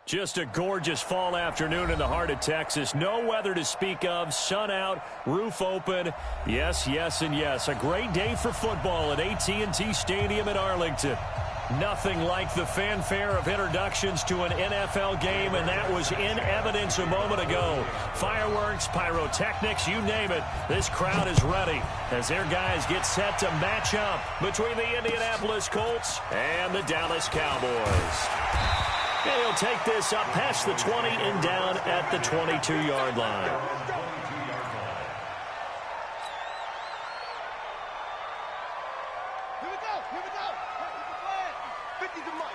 Just a gorgeous fall afternoon in the heart of Texas. No weather to speak of. Sun out, roof open. Yes, yes, and yes. A great day for football at AT&T Stadium in Arlington. Nothing like the fanfare of introductions to an NFL game, and that was in evidence a moment ago. Fireworks, pyrotechnics, you name it. This crowd is ready as their guys get set to match up between the Indianapolis Colts and the Dallas Cowboys. And he'll take this up past the 20 and down at the 22-yard line. Here we go. 50 to Mike.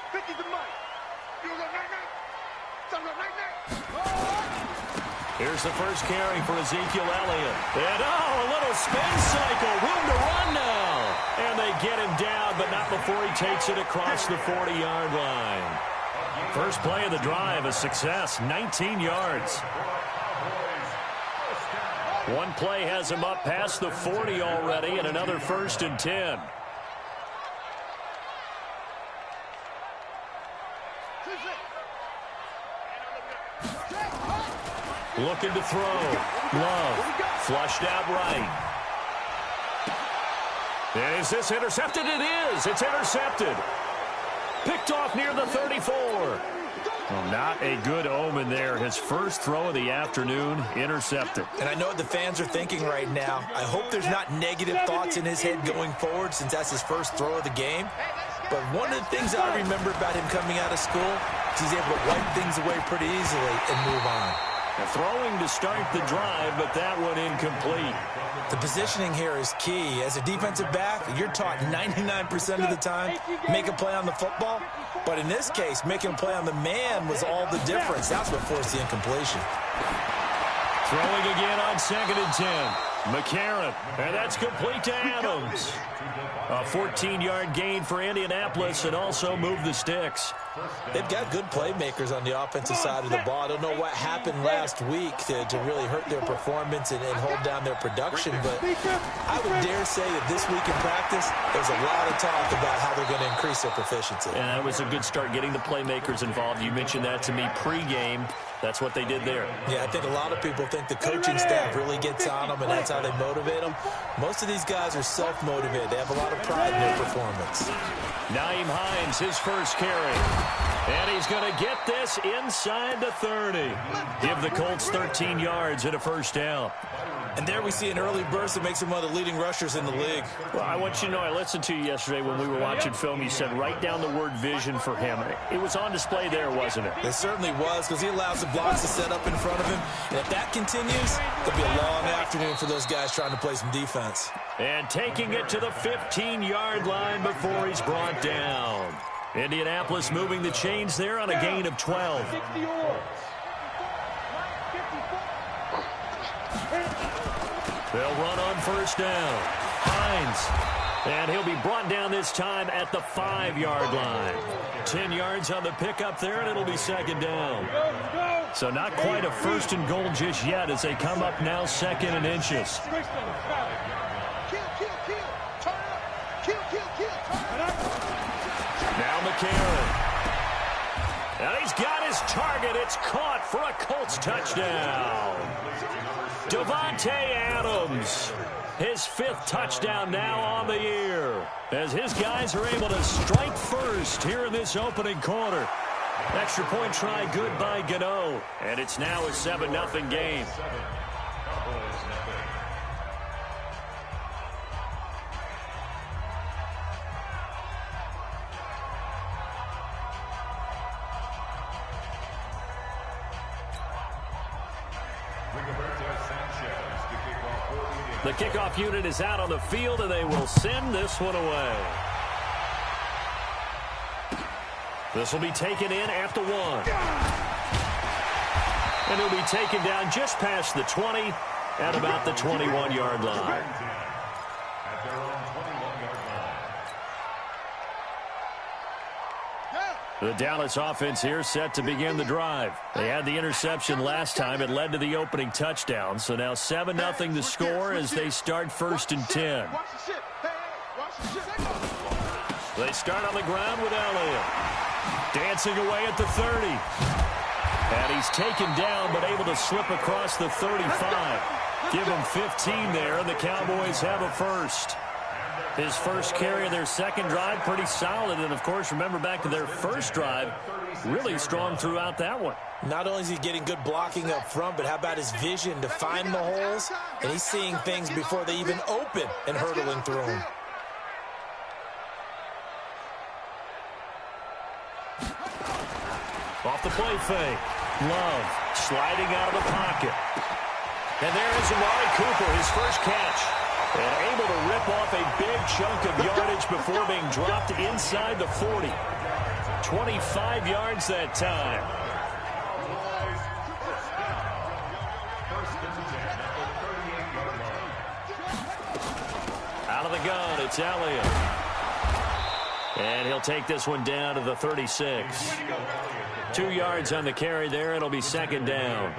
Here's the first carry for Ezekiel Elliott. And, a little spin cycle. Room to run now. And they get him down, but not before he takes it across the 40-yard line. First play of the drive, a success, 19 yards. One play has him up past the 40 already, and another 1st and 10. Looking to throw. Love. Flushed out right. And is this intercepted? It is. It's intercepted. Picked off near the 34. Well, not a good omen there. His first throw of the afternoon, intercepted. And I know what the fans are thinking right now. I hope there's not negative thoughts in his head going forward since that's his first throw of the game. But one of the things I remember about him coming out of school is he's able to wipe things away pretty easily and move on. A throwing to start the drive, but that one incomplete. The positioning here is key. As a defensive back, you're taught 99% of the time, make a play on the football. But in this case, making a play on the man was all the difference. That's what forced the incompletion. Throwing again on 2nd and 10. McCarron, and that's complete to Adams. A 14-yard gain for Indianapolis and also move the sticks. They've got good playmakers on the offensive side of the ball. I don't know what happened last week to really hurt their performance and hold down their production, but I would dare say that this week in practice, there's a lot of talk about how they're going to increase their proficiency. And that was a good start, getting the playmakers involved. You mentioned that to me pregame. That's what they did there. Yeah, I think a lot of people think the coaching staff really gets on them, and that's how they motivate them. Most of these guys are self-motivated. They have a lot of pride in their performance. Nyheim Hines, his first carry. And he's going to get this inside the 30. Give the Colts 13 yards and a first down. And there we see an early burst that makes him one of the leading rushers in the league. Well, I want you to know, I listened to you yesterday when we were watching film. You said write down the word vision for him. It was on display there, wasn't it? It certainly was, because he allows the blocks to set up in front of him. And if that continues, it'll be a long afternoon for those guys trying to play some defense. And taking it to the 15-yard line before he's brought down. Indianapolis moving the chains there on a gain of 12. They'll run on first down. Hines. And he'll be brought down this time at the 5-yard line. 10 yards on the pickup there, and it'll be 2nd down. So not quite a 1st and goal just yet as they come up now 2nd and inches. Now McCarron. And he's got his target. It's caught for a Colts touchdown. Davante Adams, his 5th touchdown now on the year, as his guys are able to strike first here in this opening quarter. Extra point try good by Gano, and it's now a 7-0 game. The kickoff unit is out on the field, and they will send this one away. This will be taken in at the 1. And he'll be taken down just past the 20 at about the 21-yard line. The Dallas offense here set to begin the drive. They had the interception last time. It led to the opening touchdown. So now 7-0 the score as they start 1st and 10. They start on the ground with Elliott. Dancing away at the 30. And he's taken down but able to slip across the 35. Give him 15 there, and the Cowboys have a first. His first carry of their second drive, pretty solid. And, of course, remember back to their first drive, really strong throughout that one. Not only is he getting good blocking up front, but how about his vision to find the holes? And he's seeing things before they even open and hurdling through them. Off the play fake. Love sliding out of the pocket. And there is Amari Cooper, his first catch. And able to rip off a big chunk of yardage before being dropped inside the 40. 25 yards that time. Out of the gun, it's Elliott. And he'll take this one down to the 36. 2 yards on the carry there. It'll be second down.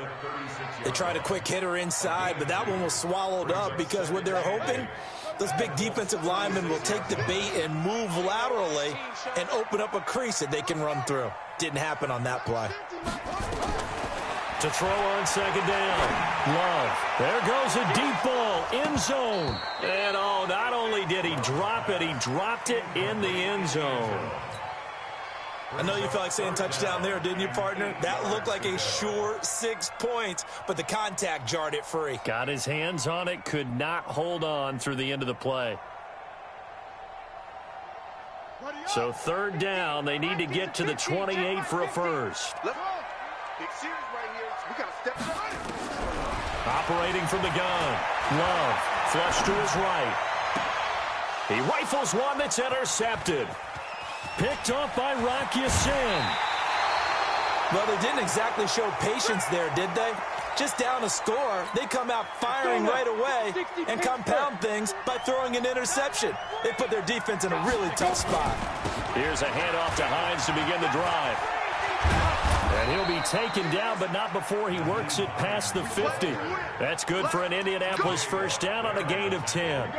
They tried a quick hitter inside, but that one was swallowed up because what they're hoping, those big defensive linemen will take the bait and move laterally and open up a crease that they can run through. Didn't happen on that play. To throw on second down. Love. There goes a deep ball. End zone. And, oh, not only did he drop it, he dropped it in the end zone. I know you felt like saying touchdown there, didn't you, partner? That looked like a sure 6 points, but the contact jarred it free. Got his hands on it, could not hold on through the end of the play. So third down, they need to get to the 28 for a first. Operating from the gun. Love, flush to his right. He rifles one that's intercepted. Picked off by Rock Ya-Sin. Well, they didn't exactly show patience there, did they? Just down a score, they come out firing right away and compound things by throwing an interception. They put their defense in a really tough spot. Here's a handoff to Hines to begin the drive. And he'll be taken down, but not before he works it past the 50. That's good for an Indianapolis first down on a gain of 10.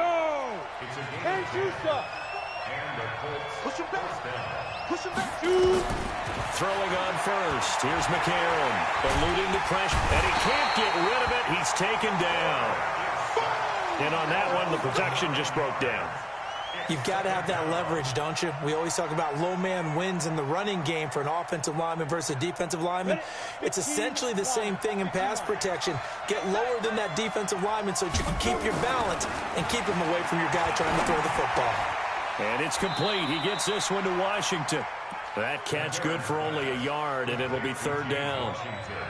Push him back. Push him back. Throwing on first. Here's McCarron. Eluding the pressure. And he can't get rid of it. He's taken down. And on that one, the protection just broke down. You've got to have that leverage, don't you? We always talk about low man wins in the running game for an offensive lineman versus a defensive lineman. It's essentially the same thing in pass protection. Get lower than that defensive lineman so that you can keep your balance and keep him away from your guy trying to throw the football. And it's complete. He gets this one to Washington. That catch good for only a yard, and it'll be third down.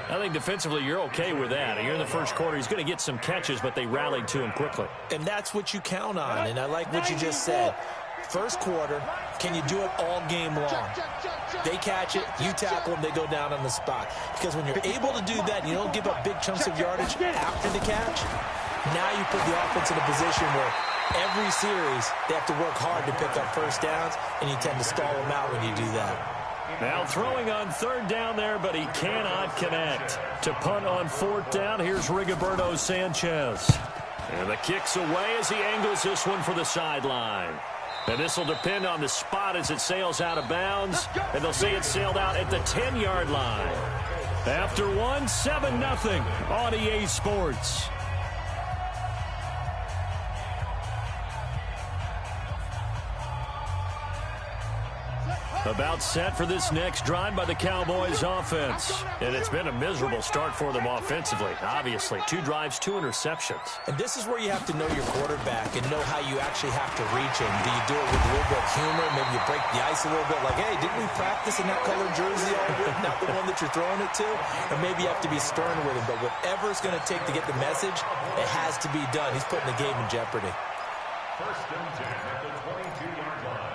I think defensively you're okay with that. You're in the first quarter. He's going to get some catches, but they rallied to him quickly. And that's what you count on, and I like what you just said. First quarter, can you do it all game long? They catch it, you tackle them, they go down on the spot. Because when you're able to do that and you don't give up big chunks of yardage after the catch, now you put the offense in a position where every series, they have to work hard to pick up first downs, and you tend to stall them out when you do that. Now throwing on third down there, but he cannot connect. To punt on fourth down, here's Rigoberto Sanchez. And the kick's away as he angles this one for the sideline. And this will depend on the spot as it sails out of bounds, and they'll say it sailed out at the 10-yard line. After one, 7-0 on EA Sports. About set for this next drive by the Cowboys offense. And it's been a miserable start for them offensively, obviously. 2 drives, 2 interceptions. And this is where you have to know your quarterback and know how you actually have to reach him. Do you do it with a little bit of humor? Maybe you break the ice a little bit like, hey, didn't we practice in that colored jersey all week? Not the one that you're throwing it to? Or maybe you have to be stern with him. But whatever it's going to take to get the message, it has to be done. He's putting the game in jeopardy. First and 10 at the 22-yard line.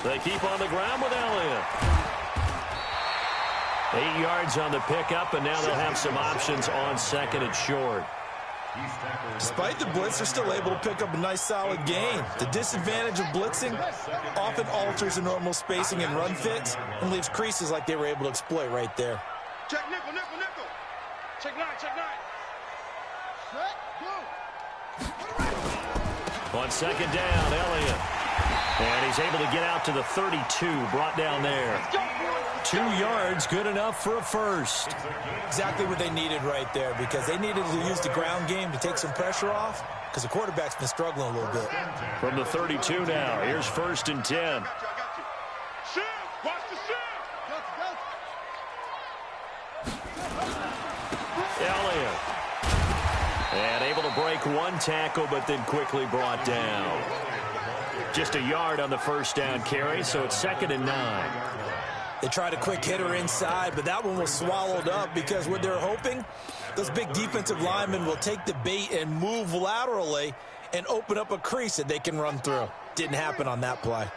They keep on the ground with Elliott. 8 yards on the pickup, and now they'll have some options on second and short. Despite the blitz, they're still able to pick up a nice solid gain. The disadvantage of blitzing often alters the normal spacing and run fits and leaves creases like they were able to exploit right there. Check nickel, nickel, nickel. Check nine, check nine. Set, go. On second down, Elliott. And he's able to get out to the 32, brought down there. 2 yards, good enough for a first. Exactly what they needed right there, because they needed to use the ground game to take some pressure off, because the quarterback's been struggling a little bit. From the 32 now, here's 1st and 10. I got you. Shield, watch the shield. Elliott. And able to break 1 tackle, but then quickly brought down. Just a yard on the first down carry, so it's 2nd and 9. They tried a quick hitter inside, but that one was swallowed up because what they're hoping, those big defensive linemen will take the bait and move laterally and open up a crease that they can run through. Didn't happen on that play.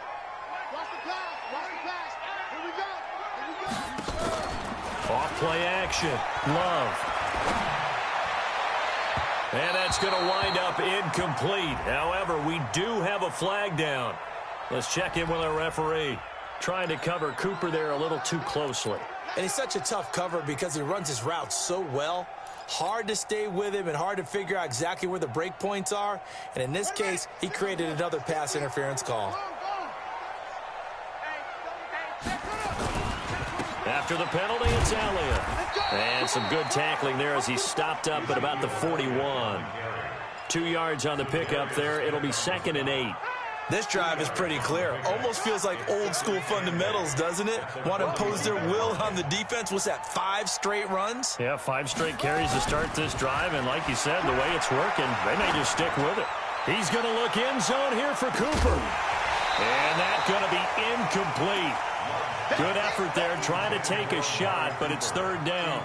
Watch the pass, watch the pass. Here we go, here we go. Off play action, Love. And that's going to wind up incomplete. However, we do have a flag down. Let's check in with our referee. Trying to cover Cooper there a little too closely. And he's such a tough cover because he runs his route so well. Hard to stay with him and hard to figure out exactly where the break points are. And in this case, he created another pass interference call. After the penalty, it's Elliott. And some good tackling there as he stopped up at about the 41. 2 yards on the pickup there. It'll be 2nd and 8. This drive is pretty clear. Almost feels like old school fundamentals, doesn't it? Want to impose their will on the defense. What's that, 5 straight runs? Yeah, 5 straight carries to start this drive. And like you said, the way it's working, they may just stick with it. He's going to look end zone here for Cooper. And that's going to be incomplete. Good effort there, trying to take a shot, but it's 3rd down.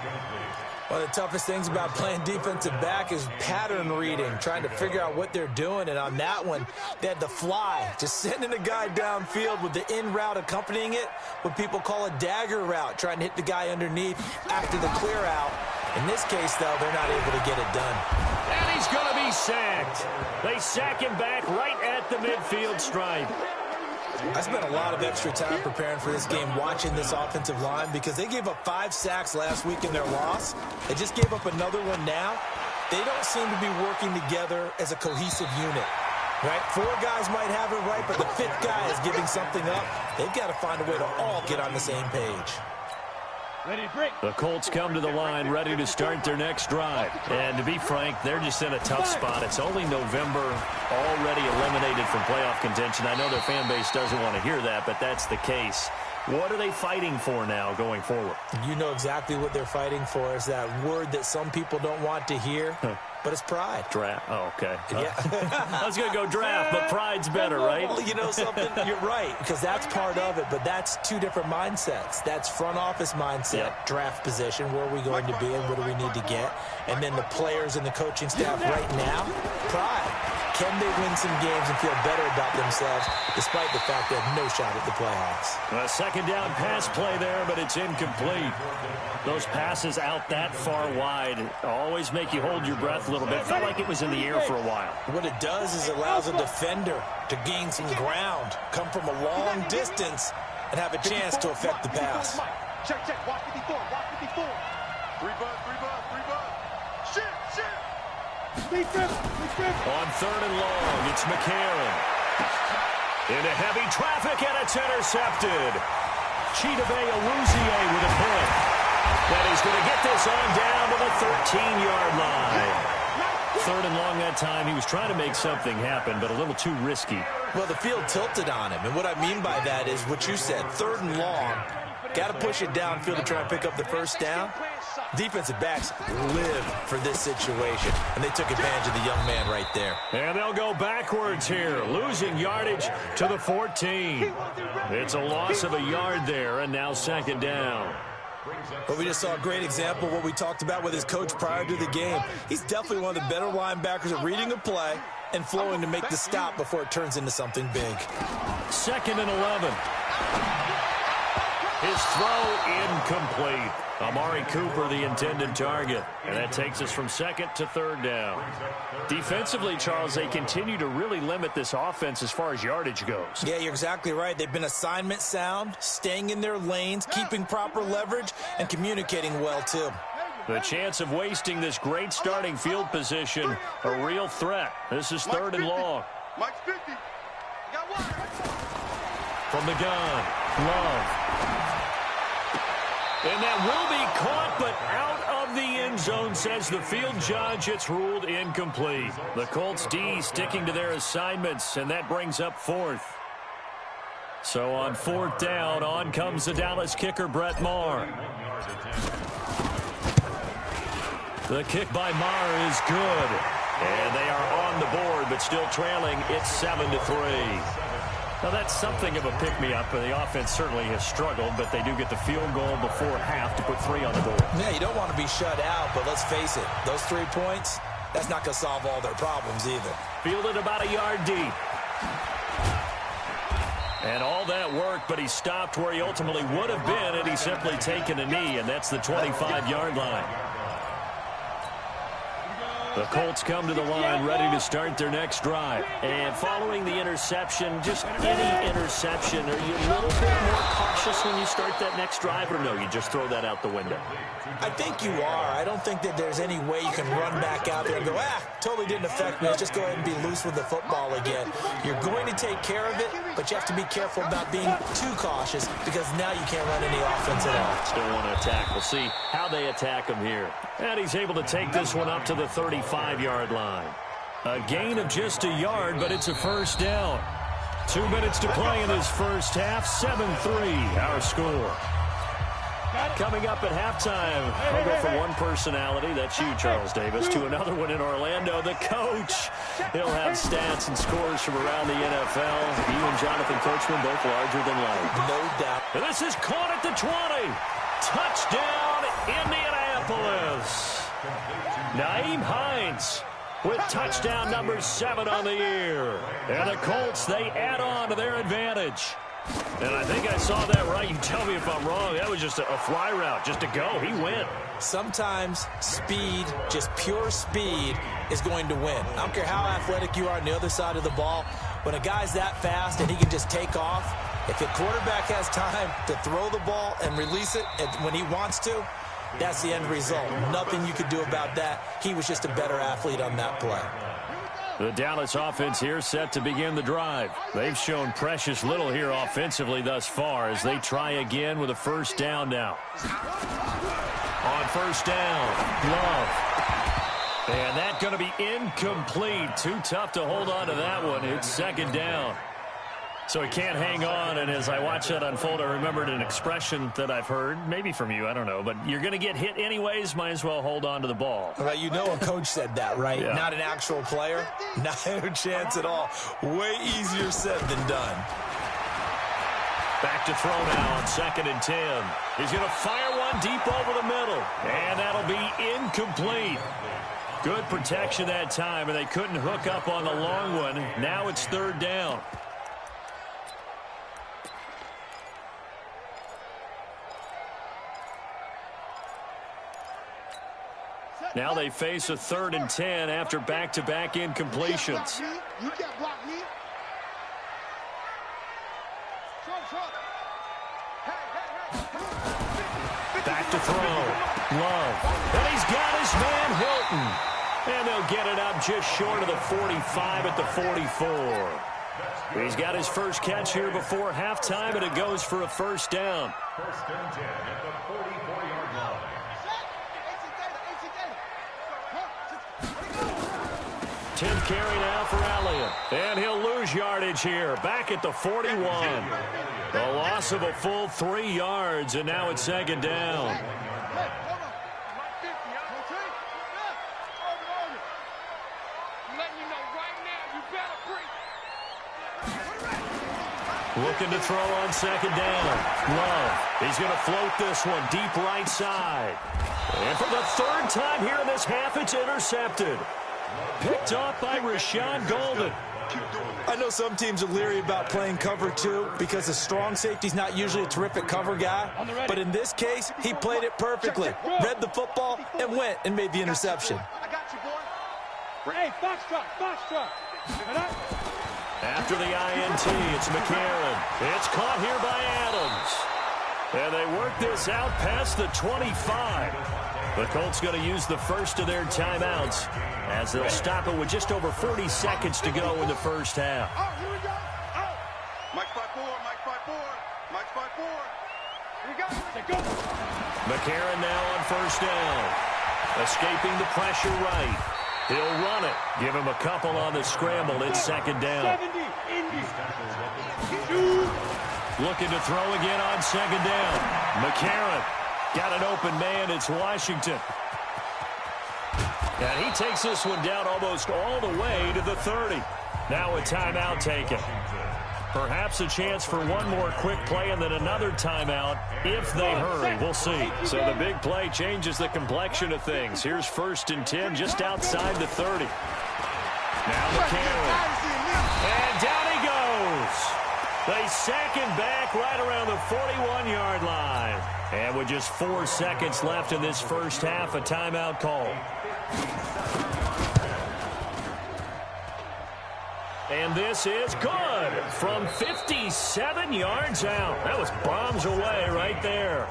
One of the toughest things about playing defensive back is pattern reading, trying to figure out what they're doing. And on that one, they had the fly, just sending a guy downfield with the in route accompanying it, what people call a dagger route, trying to hit the guy underneath after the clear out. In this case, though, they're not able to get it done. And he's going to be sacked. They sack him back right at the midfield stripe. I spent a lot of extra time preparing for this game, watching this offensive line, because they gave up 5 sacks last week in their loss. They just gave up another one now. They don't seem to be working together as a cohesive unit, right? 4 guys might have it right, but the 5th guy is giving something up. They've got to find a way to all get on the same page. Ready to break. The Colts come to the line, ready to start their next drive. And to be frank, they're just in a tough spot. It's only November, already eliminated from playoff contention. I know their fan base doesn't want to hear that, but that's the case. What are they fighting for now going forward? You know exactly what they're fighting for. Is that word that some people don't want to hear, but it's pride. Draft. Oh, okay. Yeah. I was going to go draft, but pride's better, right? Well, you know something? You're right, because that's part of it, but that's 2 different mindsets. That's front office mindset, draft position, where are we going to be and what do we need to get? And then the players and the coaching staff right now, pride. Can they win some games and feel better about themselves despite the fact they have no shot at the playoffs? A 2nd down pass play there, but it's incomplete. Those passes out that far wide always make you hold your breath a little bit. Felt like it was in the air for a while. What it does is it allows a defender to gain some ground, come from a long distance, and have a chance to affect the pass. Check, check. Watch 54, watch 54. 3 bud, 3 bud, 3 bud. Shit, shit. On 3rd and long, it's McCarron. Into heavy traffic, and it's intercepted. Chidobe Awuzie with a pick. And he's going to get this on down to the 13-yard line. 3rd and long that time. He was trying to make something happen, but a little too risky. Well, the field tilted on him, and what I mean by that is what you said, 3rd and long. Got to push it downfield to try and pick up the first down. Defensive backs live for this situation, and they took advantage of the young man right there. And they'll go backwards here, losing yardage to the 14. It's a loss of a yard there, and now 2nd down. But we just saw a great example of what we talked about with his coach prior to the game. He's definitely one of the better linebackers at reading a play and flowing to make the stop before it turns into something big. 2nd and 11. His throw incomplete. Amari Cooper, the intended target. And that takes us from second to third down. Defensively, Charles, they continue to really limit this offense as far as yardage goes. Yeah, you're exactly right. They've been assignment sound, staying in their lanes, keeping proper leverage, and communicating well, too. The chance of wasting this great starting field position, a real threat. This is third and long. Mike's 50. Got one. From the gun, Love. And that will be caught, but out of the end zone, says the field judge. It's ruled incomplete. The Colts D sticking to their assignments, and that brings up fourth. So on fourth down, on comes the Dallas kicker, Brett Maher. The kick by Maher is good. And they are on the board, but still trailing. It's 7-3. Now, that's something of a pick-me-up. The offense certainly has struggled, but they do get the field goal before half to put 3 on the board. Yeah, you don't want to be shut out, but let's face it. Those 3 points, that's not going to solve all their problems either. Fielded about a yard deep. And all that work, but he stopped where he ultimately would have been had he simply taken a knee, and that's the 25-yard line. The Colts come to the line ready to start their next drive. And following the interception, just any interception, are you a little bit more cautious when you start that next drive, or no, you just throw that out the window? I think you are. I don't think that there's any way you can run back out there and go, totally didn't affect me. Let's just go ahead and be loose with the football again. You're going to take care of it, but you have to be careful about being too cautious because now you can't run any offense at all. Still want to attack. We'll see how they attack him here. And he's able to take this one up to the 35-yard line. A gain of just a yard, but it's a first down. 2 minutes to play in this first half. 7-3, our score. Coming up at halftime, I'll go from one personality, that's you, Charles Davis, to another one in Orlando, the coach. He'll have stats and scores from around the NFL. He and Jonathan Coachman both larger than life. No doubt. And this is caught at the 20. Touchdown, Indianapolis. Nyheim Hines with touchdown number 7 on the year. And the Colts, they add on to their advantage. And I think I saw that right. You tell me if I'm wrong. That was just a fly route, just to go. He went. Sometimes speed, just pure speed, is going to win. I don't care how athletic you are on the other side of the ball. When a guy's that fast and he can just take off, if the quarterback has time to throw the ball and release it when he wants to, that's the end result. Nothing you could do about that. He was just a better athlete on that play. The Dallas offense here set to begin the drive. They've shown precious little here offensively thus far as they try again with a first down now. On first down, Love. And that's going to be incomplete. Too tough to hold on to that one. It's second down. So he can't hang on, and as I watch that unfold, I remembered an expression that I've heard, maybe from you, I don't know, but you're going to get hit anyways, might as well hold on to the ball. Right, you know a coach said that, right? Yeah. Not an actual player. Not a chance at all. Way easier said than done. Back to throw now on 2nd and 10. He's going to fire one deep over the middle, and that'll be incomplete. Good protection that time, and they couldn't hook up on the long one. Now it's third down. Now they face a 3rd and 10 after back-to-back incompletions. You can't block me. Back to throw. Love. And he's got his man Hilton. And they'll get it up just short of the 45 at the 44. He's got his first catch here before halftime, and it goes for a first down. 1st and 10 at the 44-yard line. 10th carry now for Elliott. And he'll lose yardage here. Back at the 41. A loss of a full 3 yards, and now it's second down. Looking to throw on second down. Love. He's going to float this one deep right side. And for the 3rd time here in this half, it's intercepted. Picked off by Rashawn Golden. I know some teams are leery about playing cover 2 because the strong safety's not usually a terrific cover guy. But in this case, he played it perfectly. Read the football and went and made the interception. I got you, boy. Hey, foxtrot, foxtrot. After the INT, it's McCarron. It's caught here by Adams. And they work this out past the 25. The Colts going to use the first of their timeouts as they'll stop it with just over 40 seconds to go in the first half. Oh, here we go. Oh. Mike 5-4, Mike 5-4, Mike 5-4. Here we go. Go. McCarron now on first down. Escaping the pressure right. He'll run it. Give him a couple on the scramble. It's second down. 70, Indy. Looking to throw again on second down. McCarron got an open man. It's Washington. And he takes this one down almost all the way to the 30. Now a timeout taken. Perhaps a chance for one more quick play and then another timeout if they hurry. We'll see. So the big play changes the complexion of things. Here's 1st and 10 just outside the 30. Now McCarron. And down he goes. They sack him back right around the 41-yard line. And with just 4 seconds left in this first half, a timeout call. And this is good from 57 yards out. That was bombs away right there.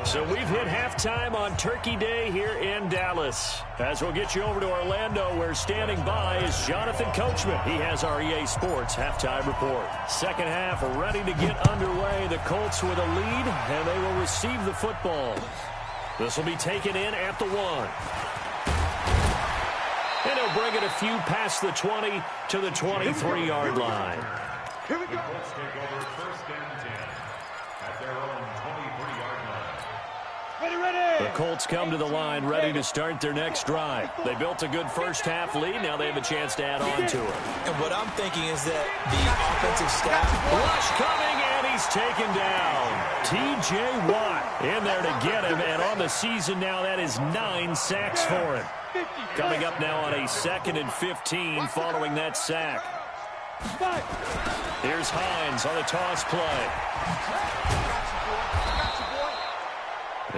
So we've hit halftime on Turkey Day here in Dallas. As we'll get you over to Orlando, where standing by is Jonathan Coachman. He has our EA Sports halftime report. Second half ready to get underway. The Colts with a lead, and they will receive the football. This will be taken in at the 1. And he'll bring it a few past the 20 to the 23-yard line. Here we go. Colts take over 1st and 10 at their own 23-yard line. Ready. The Colts come to the line ready to start their next drive. They built a good first half lead. Now they have a chance to add on to it. And what I'm thinking is that the offensive staff... Rush coming, and he's taken down. T.J. Watt in there to get him, and on the season now, that is 9 sacks for him. Coming up now on a 2nd and 15 following that sack. Here's Hines on the toss play.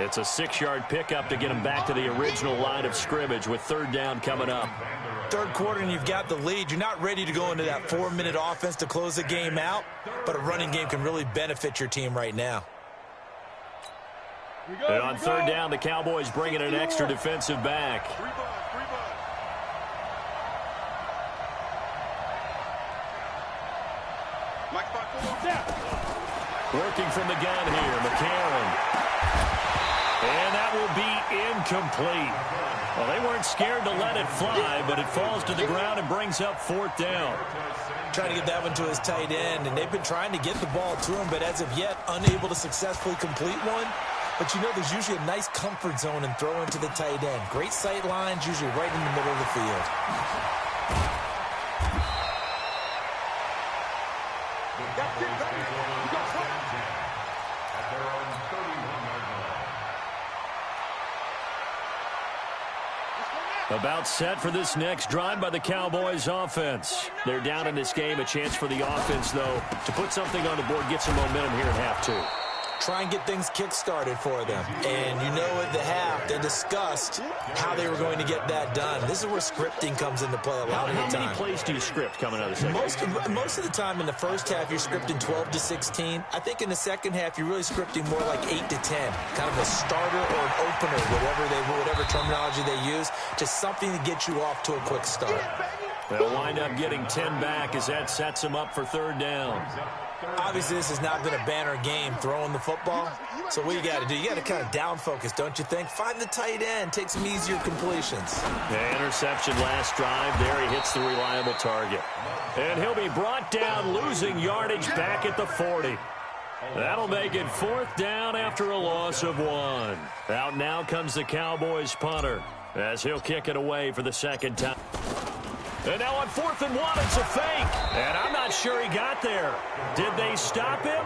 It's a 6-yard pickup to get him back to the original line of scrimmage with 3rd down coming up. Third quarter and you've got the lead. You're not ready to go into that 4-minute offense to close the game out, but a running game can really benefit your team right now. And on 3rd down, the Cowboys bring in an extra defensive back. Working from the gun here, McCarron. And that will be incomplete. Well, they weren't scared to let it fly, but it falls to the ground and brings up 4th down. Trying to get that one to his tight end, and they've been trying to get the ball to him, but as of yet, unable to successfully complete one. But you know, there's usually a nice comfort zone in throwing to the tight end. Great sight lines, usually right in the middle of the field. About set for this next drive by the Cowboys offense. They're down in this game. A chance for the offense, though, to put something on the board, get some momentum here at half 2. Try and get things kick-started for them. And you know at the half, they discussed how they were going to get that done. This is where scripting comes into play a lot of the time. How many plays do you script coming out of the second? Most of the time in the first half, you're scripting 12 to 16. I think in the second half, you're really scripting more like 8 to 10. Kind of a starter or an opener, whatever terminology they use. Just something to get you off to a quick start. They'll wind up getting 10 back as that sets them up for 3rd down. Obviously, this has not been a banner game throwing the football. So what you got to do, you got to kind of down focus, don't you think? Find the tight end, take some easier completions. The interception last drive. There he hits the reliable target. And he'll be brought down, losing yardage back at the 40. That'll make it 4th down after a loss of 1. Out now comes the Cowboys punter as he'll kick it away for the 2nd time. And now on 4th and 1, it's a fake. And I'm not sure he got there. Did they stop him?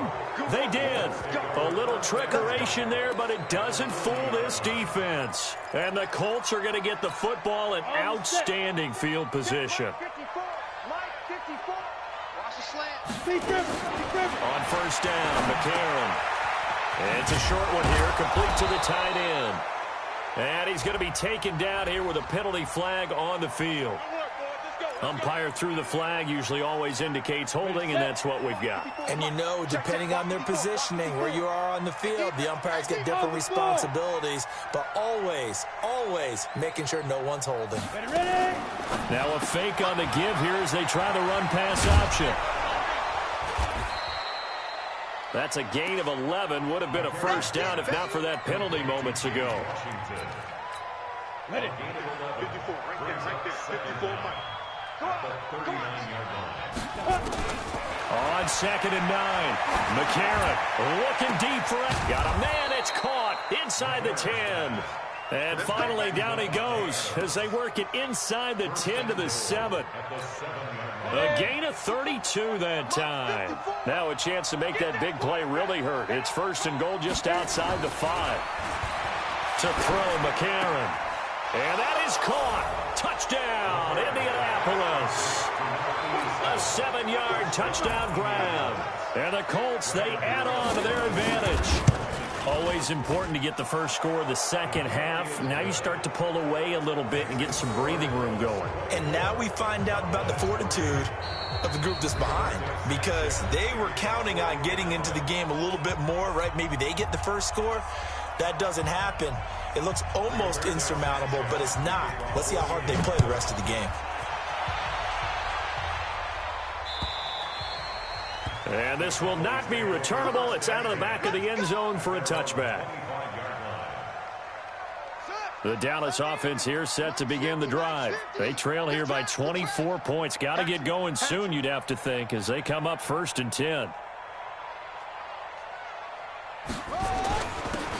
They did. A little trickeration there, but it doesn't fool this defense. And the Colts are going to get the football in outstanding field position. 54, Mike 54. On first down, McCarron. It's a short one here, complete to the tight end. And he's going to be taken down here with a penalty flag on the field. Umpire threw the flag, usually always indicates holding, and that's what we've got. And you know, depending on their positioning, where you are on the field, the umpires get different responsibilities, but always, always making sure no one's holding. Now a fake on the give here as they try the run-pass option. That's a gain of 11. Would have been a first down if not for that penalty moments ago. Let it. 54, right there, 54, Mike. On 2nd and 9. McCarron looking deep for it. Got a man. It's caught inside the 10. And finally down he goes as they work it inside the 10 to the 7. A gain of 32 that time. Now a chance to make that big play really hurt. It's 1st and goal just outside the 5. To throw McCarron. And that is caught. Touchdown, Indianapolis. A 7-yard touchdown grab. And the Colts, they add on to their advantage. Always important to get the first score of the second half. Now you start to pull away a little bit and get some breathing room going. And now we find out about the fortitude of the group that's behind, because they were counting on getting into the game a little bit more, right? Maybe they get the first score. That doesn't happen. It looks almost insurmountable, but it's not. Let's see how hard they play the rest of the game. And this will not be returnable. It's out of the back of the end zone for a touchback. The Dallas offense here set to begin the drive. They trail here by 24 points. Got to get going soon, you'd have to think, as they come up 1st and 10.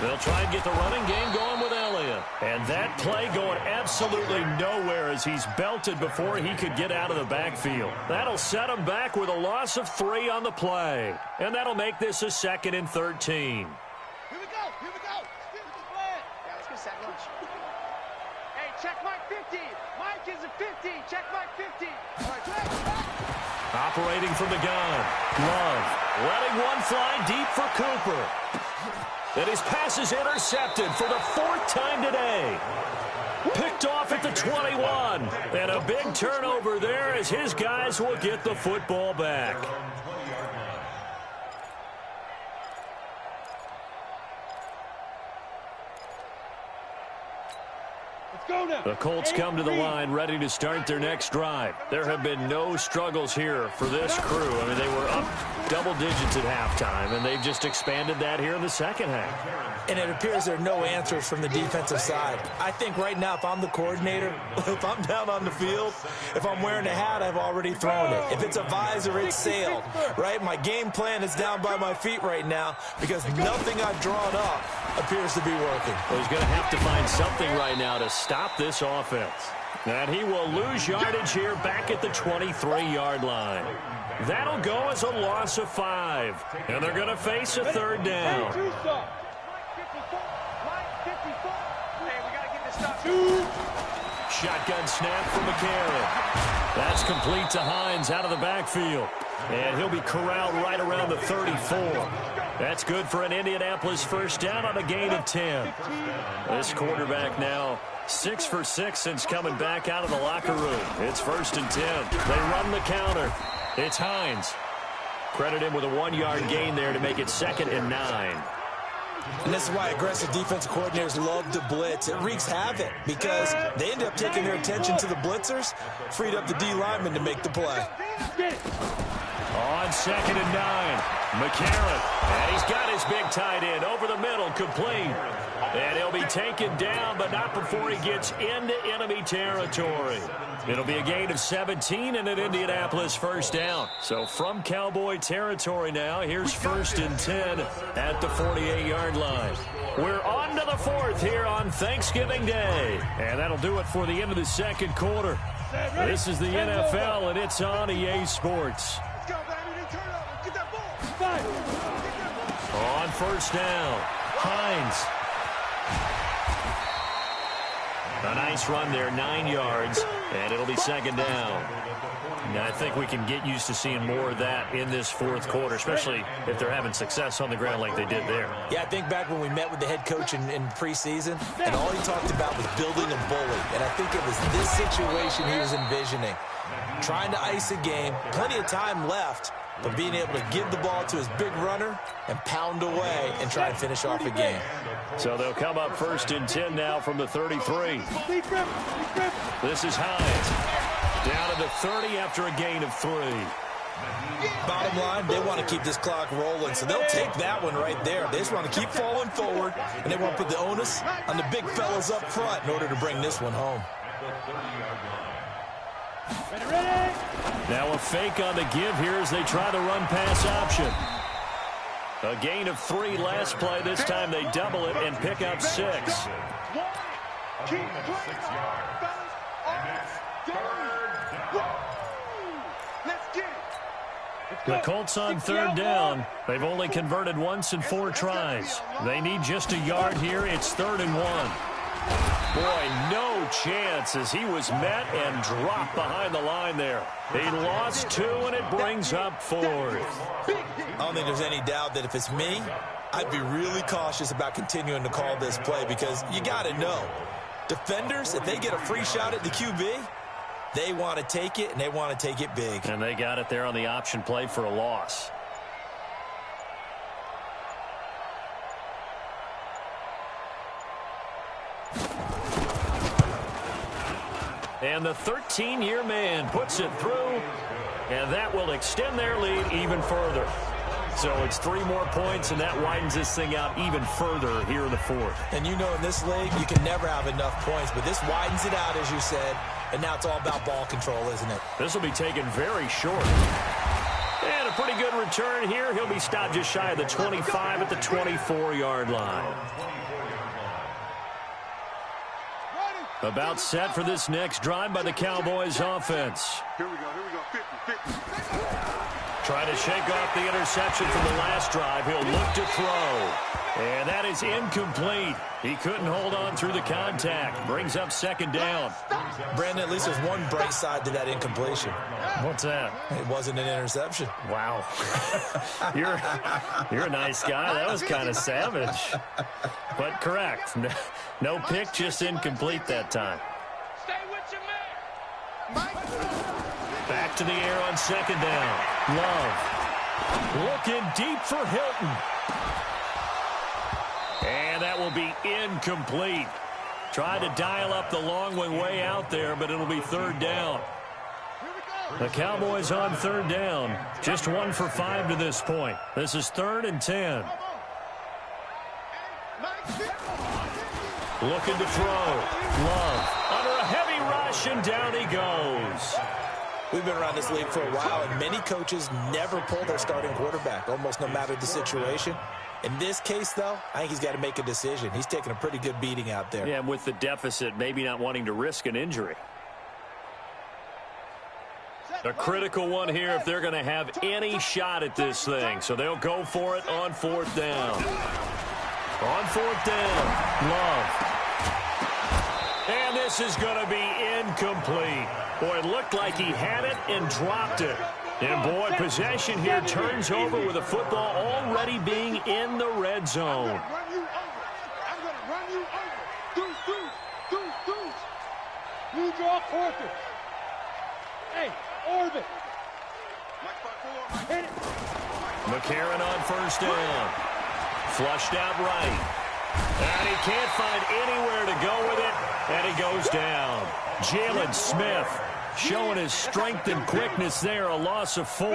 They'll try and get the running game going with Elliott. And that play going absolutely nowhere as he's belted before he could get out of the backfield. That'll set him back with a loss of 3 on the play. And that'll make this a 2nd and 13. Here we go. Yeah, let's go sack lunch. Hey, check Mike 50. Mike is a 50. Check Mike 50. All right, back. Operating from the gun. Love letting one fly deep for Cooper. And his pass is intercepted for the 4th time today. Picked off at the 21. And a big turnover there as his guys will get the football back. The Colts come to the line ready to start their next drive. There have been no struggles here for this crew. I mean, they were up double digits at halftime, and they've just expanded that here in the second half. And it appears there are no answers from the defensive side. I think right now, if I'm the coordinator, if I'm down on the field, if I'm wearing a hat, I've already thrown it. If it's a visor, it's sailed, right? My game plan is down by my feet right now because nothing I've drawn up appears to be working. Well, he's going to have to find something right now to stop this offense. And he will lose yardage here back at the 23-yard line. That'll go as a loss of 5. And they're going to face a 3rd down. Shotgun snap for McCarron. That's complete to Hines out of the backfield. And he'll be corralled right around the 34. That's good for an Indianapolis first down on a gain of 10. This quarterback now 6 for 6 since coming back out of the locker room. It's 1st and 10. They run the counter. It's Hines. Credit him with a 1-yard gain there to make it 2nd and 9. And this is why aggressive defensive coordinators love to blitz. It wreaks havoc because they end up taking their attention to the blitzers, freed up the D lineman to make the play. On 2nd and 9, McCarron. And he's got his big tight end over the middle, complete. And he'll be taken down, but not before he gets into enemy territory. It'll be a gain of 17 and an Indianapolis first down. So from Cowboy territory now, here's 1st and 10 at the 48-yard line. We're on to the 4th here on Thanksgiving Day. And that'll do it for the end of the second quarter. This is the NFL, and it's on EA Sports. On first down, Hines. A nice run there, 9 yards. And it'll be second down. And I think we can get used to seeing more of that in this fourth quarter, especially if they're having success on the ground like they did there. Yeah, I think back when we met with the head coach in preseason, and all he talked about was building a bully. And I think it was this situation he was envisioning. Trying to ice a game, plenty of time left, but being able to give the ball to his big runner and pound away and try and finish off a game. So they'll come up 1st and 10 now from the 33. This is Hines. Down to the 30 after a gain of 3. Bottom line, they want to keep this clock rolling, so they'll take that one right there. They just want to keep falling forward, and they want to put the onus on the big fellas up front in order to bring this one home. Now a fake on the give here as they try the run-pass option. A gain of 3 last play. This time they double it and pick up 6. Keep playing. Let's get it. The Colts on 3rd down. They've only converted once in 4 tries. They need just a yard here. It's 3rd and 1. Boy, no chance as he was met and dropped behind the line there. He lost 2, and it brings up 4th. I don't think there's any doubt that if it's me, I'd be really cautious about continuing to call this play because you got to know, defenders, if they get a free shot at the QB, they want to take it, and they want to take it big. And they got it there on the option play for a loss. And the 13-year man puts it through, and that will extend their lead even further. So it's 3 more points, and that widens this thing out even further here in the 4th. And you know in this league, you can never have enough points, but this widens it out, as you said, and now it's all about ball control, isn't it? This will be taken very short. And a pretty good return here. He'll be stopped just shy of the 25 at the 24-yard line. About set for this next drive by the Cowboys offense. Here we go, 50. Trying to shake off the interception from the last drive. He'll look to throw. And that is incomplete. He couldn't hold on through the contact. Brings up 2nd down. Brandon, at least there's one bright side to that incompletion. What's that? It wasn't an interception. Wow. You're a nice guy. That was kind of savage. But correct. No pick, just incomplete that time. Stay with your man. Back to the air on 2nd down. Love. Looking deep for Hilton. And that will be incomplete. Tried to dial up the long way out there, but it'll be 3rd down. The Cowboys on 3rd down. Just 1 for 5 to this point. This is 3rd and 10. Looking to throw. Love under a heavy rush, and down he goes. We've been around this league for a while, and many coaches never pull their starting quarterback, almost no matter the situation. In this case, though, I think he's got to make a decision. He's taking a pretty good beating out there. Yeah, and with the deficit, maybe not wanting to risk an injury. A critical one here if they're going to have any shot at this thing. So they'll go for it on 4th down. On 4th down, Love. And this is going to be incomplete. Boy, it looked like he had it and dropped it. And, boy, possession here turns over with the football already being in the red zone. I'm going to run you over. Deuce. You draw quarter. Hey, orbit. Hit it. McCarron on 1st down. Flushed out right. And he can't find anywhere to go with it. And he goes down. Jalen Smith showing his strength and quickness there. A loss of 4.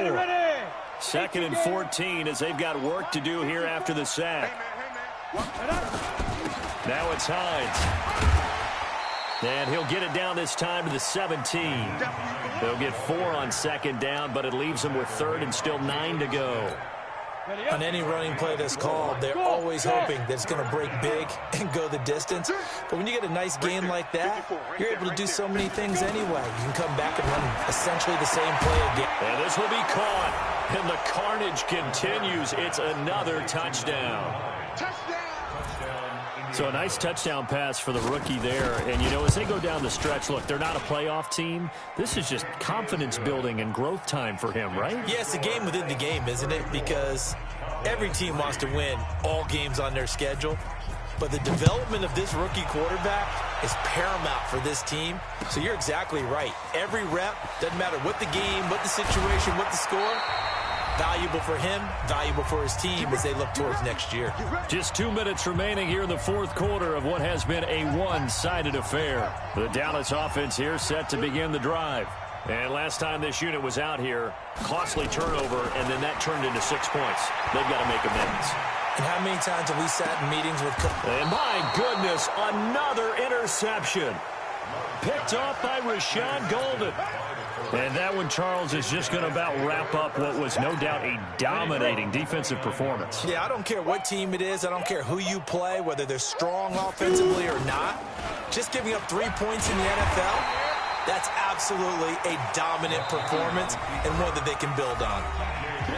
2nd and 14 as they've got work to do here after the sack. Now it's Hines. And he'll get it down this time to the 17. They'll get 4 on 2nd down, but it leaves them with 3rd and still 9 to go. On any running play that's called, they're always hoping that it's going to break big and go the distance. But when you get a nice game like that, you're able to do so many things anyway. You can come back and run essentially the same play again. And this will be caught, and the carnage continues. It's another touchdown. Touchdown. So a nice touchdown pass for the rookie there. And, you know, as they go down the stretch, look, they're not a playoff team. This is just confidence building and growth time for him, right? Yeah, it's a game within the game, isn't it? Because every team wants to win all games on their schedule. But the development of this rookie quarterback is paramount for this team. So you're exactly right. Every rep, doesn't matter what the game, what the situation, what the score, valuable for him, valuable for his team as they look towards next year. Just 2 minutes remaining here in the fourth quarter of what has been a one-sided affair. The Dallas offense here set to begin the drive. And last time this unit was out here, costly turnover, and then that turned into 6 points. They've got to make amends. And how many times have we sat in meetings with... And my goodness, another interception. Picked off by Rashad Golden. And that one, Charles, is just going to about wrap up what was no doubt a dominating defensive performance. Yeah, I don't care what team it is. I don't care who you play, whether they're strong offensively or not. Just giving up 3 points in the NFL, that's absolutely a dominant performance and one that they can build on.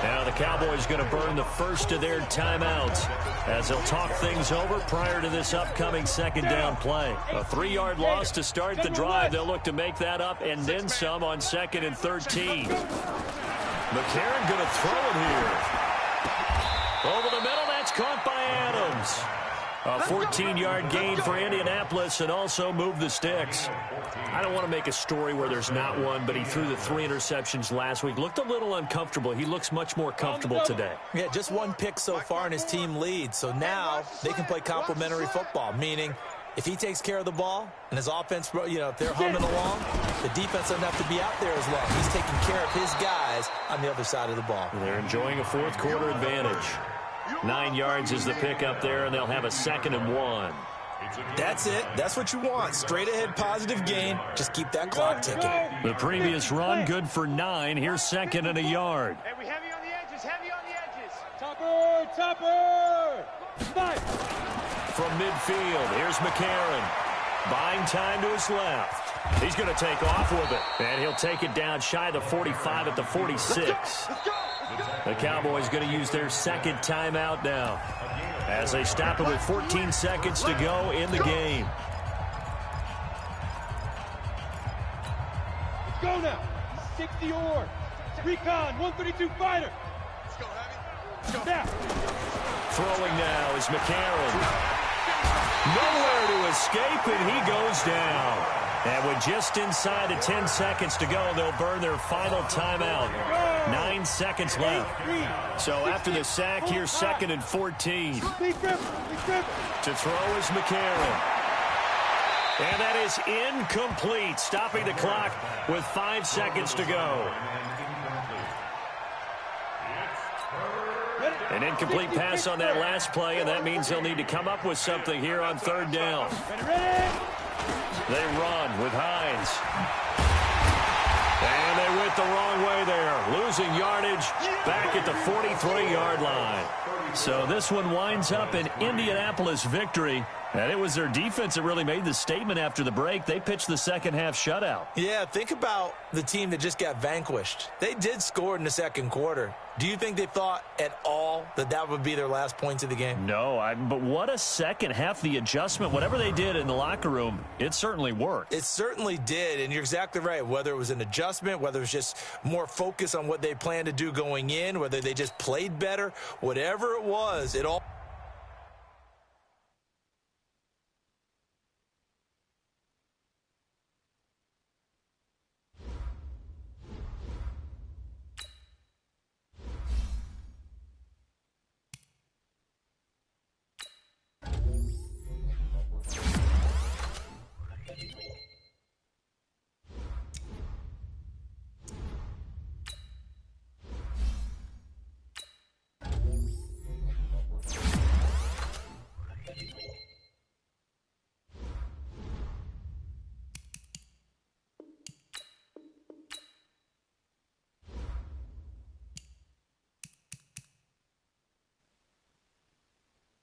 Now the Cowboys going to burn the first of their timeouts as they'll talk things over prior to this upcoming second down play. A 3-yard loss to start the drive. They'll look to make that up and then some on 2nd and 13. McCarron going to throw it here. Over the middle, that's caught by Adams. A 14-yard gain for Indianapolis and also move the sticks. I don't want to make a story where there's not one, but he threw the 3 interceptions last week. Looked a little uncomfortable. He looks much more comfortable today. Yeah, just 1 pick so far and his team leads. So now they can play complementary football, meaning if he takes care of the ball and his offense, you know, if they're humming along, the defense doesn't have to be out there as long. He's taking care of his guys on the other side of the ball. They're enjoying a fourth quarter advantage. 9 yards is the pick up there, and they'll have a 2nd and 1. That's it. That's what you want. Straight ahead, positive gain. Just keep that clock ticking. The previous run, good for 9. Here's 2nd and a yard. Hey, we heavy on the edges, heavy on the edges. Topper, topper. Nice. From midfield, here's McCarron. Buying time to his left. He's going to take off with it. And he'll take it down shy of the 45 at the 46. The Cowboys going to use their 2nd timeout now as they stop it with 14 seconds to go in the game. Let's go now. 60 or. Recon, 132 fighter. Let's go, Heavy. Let's go. Now. Throwing now is McCarron. Nowhere to escape, and he goes down. And with just inside the 10 seconds to go, they'll burn their final timeout. 9 seconds left. So after the sack, here's 2nd and 14. To throw is McCarron. And that is incomplete, stopping the clock with 5 seconds to go. An incomplete pass on that last play, and that means they'll need to come up with something here on 3rd down. They run with Hines. And they went the wrong way there. Losing yardage back at the 43-yard line. So this one winds up an Indianapolis victory. And it was their defense that really made the statement after the break. They pitched the second half shutout. Yeah, think about the team that just got vanquished. They did score in the second quarter. Do you think they thought at all that that would be their last points of the game? No, but what a second half. The adjustment, whatever they did in the locker room, it certainly worked. It certainly did, and you're exactly right. Whether it was an adjustment, whether it was just more focus on what they planned to do going in, whether they just played better, whatever it was, it all...